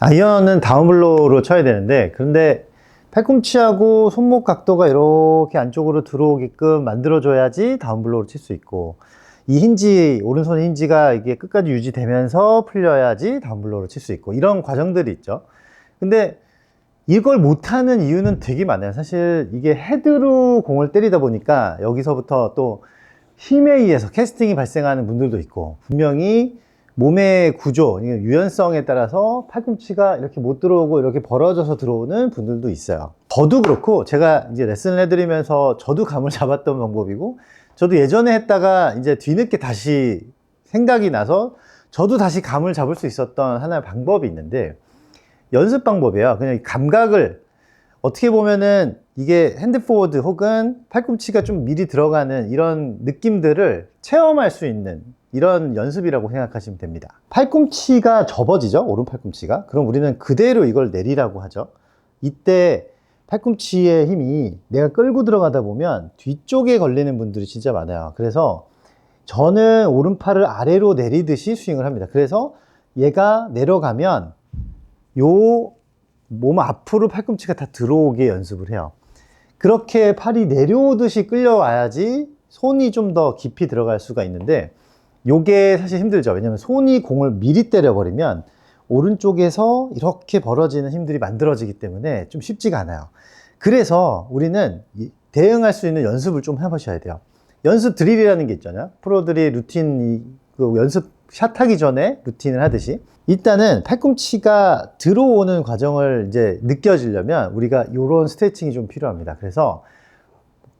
아이언은 다운블로우로 쳐야 되는데, 그런데 팔꿈치하고 손목 각도가 이렇게 안쪽으로 들어오게끔 만들어줘야지 다운블로우를 칠 수 있고, 이 힌지, 오른손 힌지가 이게 끝까지 유지되면서 풀려야지 다운블로우를 칠 수 있고, 이런 과정들이 있죠. 근데 이걸 못하는 이유는 되게 많아요. 사실 이게 헤드로 공을 때리다 보니까 여기서부터 또 힘에 의해서 캐스팅이 발생하는 분들도 있고, 분명히 몸의 구조, 유연성에 따라서 팔꿈치가 이렇게 못 들어오고 이렇게 벌어져서 들어오는 분들도 있어요. 저도 그렇고, 제가 이제 레슨을 해드리면서 저도 감을 잡았던 방법이고, 저도 예전에 했다가 이제 뒤늦게 다시 생각이 나서 저도 다시 감을 잡을 수 있었던 하나의 방법이 있는데, 연습 방법이에요. 그냥 감각을 어떻게 보면은 이게 핸드포워드 혹은 팔꿈치가 좀 미리 들어가는 이런 느낌들을 체험할 수 있는 이런 연습이라고 생각하시면 됩니다. 팔꿈치가 접어지죠, 오른 팔꿈치가. 그럼 우리는 그대로 이걸 내리라고 하죠. 이때 팔꿈치의 힘이 내가 끌고 들어가다 보면 뒤쪽에 걸리는 분들이 진짜 많아요. 그래서 저는 오른팔을 아래로 내리듯이 스윙을 합니다. 그래서 얘가 내려가면 요 몸 앞으로 팔꿈치가 다 들어오게 연습을 해요. 그렇게 팔이 내려오듯이 끌려와야지 손이 좀 더 깊이 들어갈 수가 있는데, 요게 사실 힘들죠. 왜냐면 손이 공을 미리 때려버리면 오른쪽에서 이렇게 벌어지는 힘들이 만들어지기 때문에 좀 쉽지가 않아요. 그래서 우리는 대응할 수 있는 연습을 좀 해보셔야 돼요. 연습 드릴이라는 게 있잖아요. 프로들이 루틴, 그 연습 샷 하기 전에 루틴을 하듯이 일단은 팔꿈치가 들어오는 과정을 이제 느껴지려면 우리가 이런 스트레칭이 좀 필요합니다. 그래서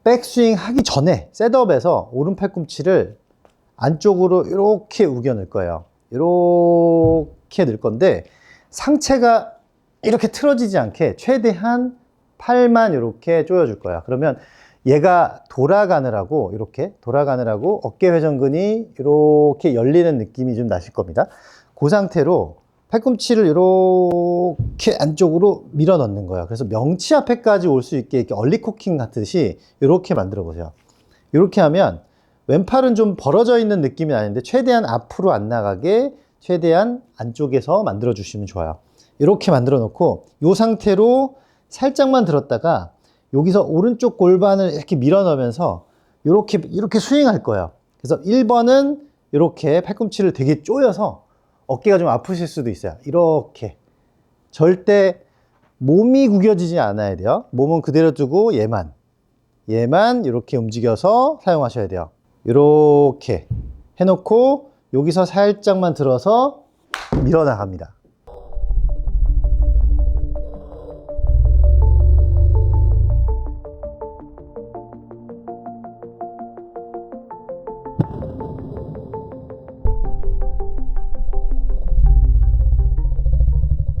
백스윙 하기 전에 셋업에서 오른 팔꿈치를 안쪽으로 이렇게 우겨 넣을 거예요. 이렇게 넣을 건데, 상체가 이렇게 틀어지지 않게 최대한 팔만 이렇게 조여줄 거야. 그러면 얘가 돌아가느라고, 이렇게 돌아가느라고 어깨 회전근이 이렇게 열리는 느낌이 좀 나실 겁니다. 그 상태로 팔꿈치를 이렇게 안쪽으로 밀어 넣는 거예요. 그래서 명치 앞에까지 올 수 있게 이렇게 얼리코킹 같듯이 이렇게 만들어 보세요. 이렇게 하면 왼팔은 좀 벌어져 있는 느낌이 나는데 최대한 앞으로 안 나가게 최대한 안쪽에서 만들어 주시면 좋아요. 이렇게 만들어 놓고 이 상태로 살짝만 들었다가 여기서 오른쪽 골반을 이렇게 밀어 넣으면서 이렇게 스윙할 거예요. 그래서 1번은 이렇게 팔꿈치를 되게 조여서 어깨가 좀 아프실 수도 있어요. 이렇게 절대 몸이 구겨지지 않아야 돼요. 몸은 그대로 두고 얘만 이렇게 움직여서 사용하셔야 돼요. 이렇게 해놓고 여기서 살짝만 들어서 밀어 나갑니다.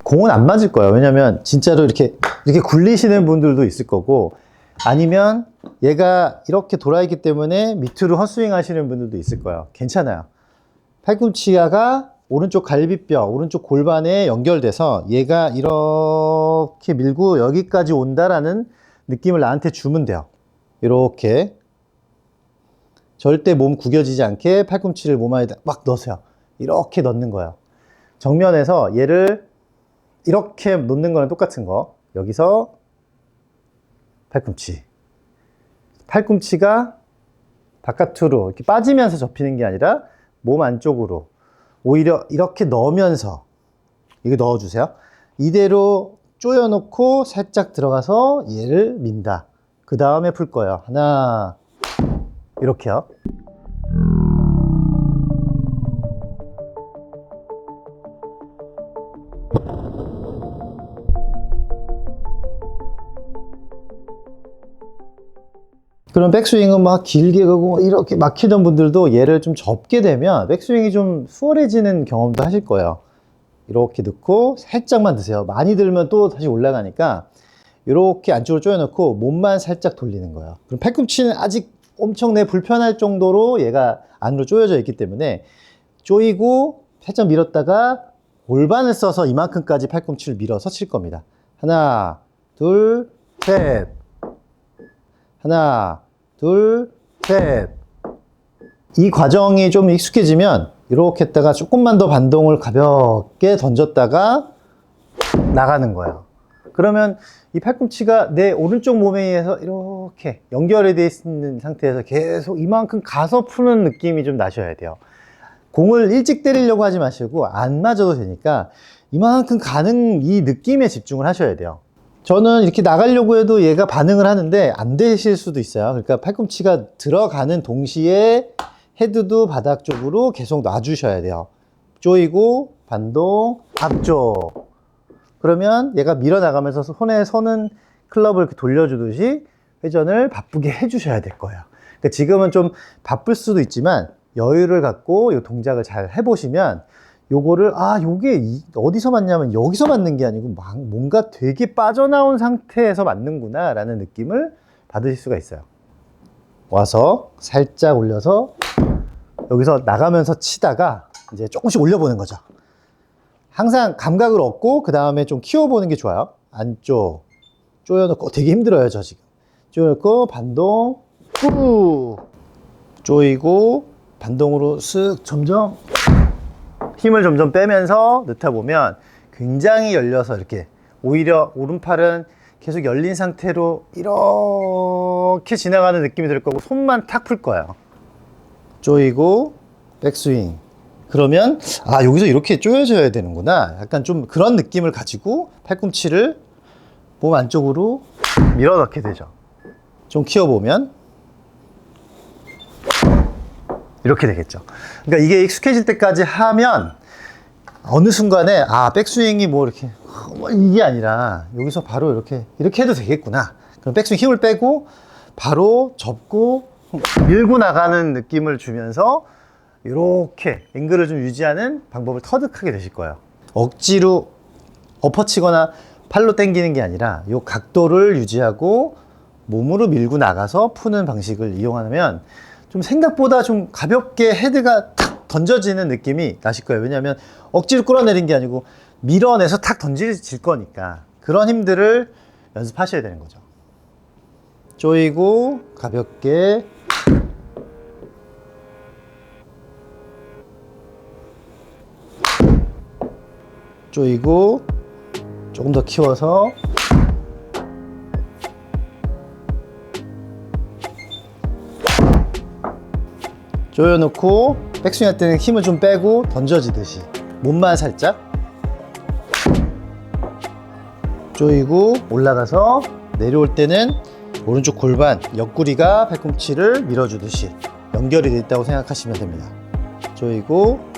공은 안 맞을 거예요. 왜냐면 진짜로 이렇게 굴리시는 분들도 있을 거고, 아니면 얘가 이렇게 돌아있기 때문에 밑으로 헛스윙 하시는 분들도 있을 거예요. 괜찮아요. 팔꿈치가 오른쪽 갈비뼈, 오른쪽 골반에 연결돼서 얘가 이렇게 밀고 여기까지 온다라는 느낌을 나한테 주면 돼요. 이렇게 절대 몸 구겨지지 않게 팔꿈치를 몸 안에 막 넣으세요. 이렇게 넣는 거예요. 정면에서 얘를 이렇게 놓는 거랑 똑같은 거. 여기서 팔꿈치가 바깥으로 이렇게 빠지면서 접히는 게 아니라 몸 안쪽으로 오히려 이렇게 넣으면서 이거 넣어주세요. 이대로 조여놓고 살짝 들어가서 얘를 민다. 그 다음에 풀 거예요. 하나, 이렇게요. 그럼 백스윙은 막 길게 가고 이렇게 막히던 분들도 얘를 좀 접게 되면 백스윙이 좀 수월해지는 경험도 하실 거예요. 이렇게 넣고 살짝만 드세요. 많이 들면 또 다시 올라가니까 이렇게 안쪽으로 조여놓고 몸만 살짝 돌리는 거예요. 그럼 팔꿈치는 아직 엄청 불편할 정도로 얘가 안으로 조여져 있기 때문에 조이고 살짝 밀었다가 골반을 써서 이만큼까지 팔꿈치를 밀어서 칠 겁니다. 하나, 둘, 셋. 하나, 둘, 셋. 이 과정이 좀 익숙해지면 이렇게 했다가 조금만 더 반동을 가볍게 던졌다가 나가는 거예요. 그러면 이 팔꿈치가 내 오른쪽 몸에 의해서 이렇게 연결이 되어 있는 상태에서 계속 이만큼 가서 푸는 느낌이 좀 나셔야 돼요. 공을 일찍 때리려고 하지 마시고 안 맞아도 되니까 이만큼 가는 이 느낌에 집중을 하셔야 돼요. 저는 이렇게 나가려고 해도 얘가 반응을 하는데 안 되실 수도 있어요. 그러니까 팔꿈치가 들어가는 동시에 헤드도 바닥 쪽으로 계속 놔주셔야 돼요. 조이고 반동 앞쪽. 그러면 얘가 밀어나가면서 손에 서는 클럽을 이렇게 돌려주듯이 회전을 바쁘게 해주셔야 될 거예요. 그러니까 지금은 좀 바쁠 수도 있지만 여유를 갖고 이 동작을 잘 해보시면 요거를 요게 어디서 맞냐면 여기서 맞는 게 아니고 뭔가 되게 빠져나온 상태에서 맞는구나 라는 느낌을 받으실 수가 있어요. 와서 살짝 올려서 여기서 나가면서 치다가 이제 조금씩 올려보는 거죠. 항상 감각을 얻고 그 다음에 좀 키워보는 게 좋아요. 안쪽 조여놓고 되게 힘들어요 저 지금. 조여놓고 반동 후 조이고 반동으로 쓱 점점 힘을 점점 빼면서 넣다 보면 굉장히 열려서 이렇게 오히려 오른팔은 계속 열린 상태로 이렇게 지나가는 느낌이 들 거고 손만 탁 풀 거예요. 조이고 백스윙. 그러면 여기서 이렇게 조여져야 되는구나. 약간 좀 그런 느낌을 가지고 팔꿈치를 몸 안쪽으로 밀어 넣게 되죠. 좀 키워보면 이렇게 되겠죠. 그러니까 이게 익숙해질 때까지 하면 어느 순간에 백스윙이 뭐 이렇게 이게 아니라 여기서 바로 이렇게 해도 되겠구나. 그럼 백스윙 힘을 빼고 바로 접고 밀고 나가는 느낌을 주면서 이렇게 앵글을 좀 유지하는 방법을 터득하게 되실 거예요. 억지로 엎어치거나 팔로 당기는 게 아니라 이 각도를 유지하고 몸으로 밀고 나가서 푸는 방식을 이용하면 좀 생각보다 좀 가볍게 헤드가 탁 던져지는 느낌이 나실 거예요. 왜냐하면 억지로 끌어내린 게 아니고 밀어내서 탁 던질 거니까 그런 힘들을 연습하셔야 되는 거죠. 조이고 가볍게 조이고 조금 더 키워서 조여놓고 백스윙 할 때는 힘을 좀 빼고 던져지듯이 몸만 살짝 조이고 올라가서 내려올 때는 오른쪽 골반 옆구리가 팔꿈치를 밀어주듯이 연결이 되어 있다고 생각하시면 됩니다. 조이고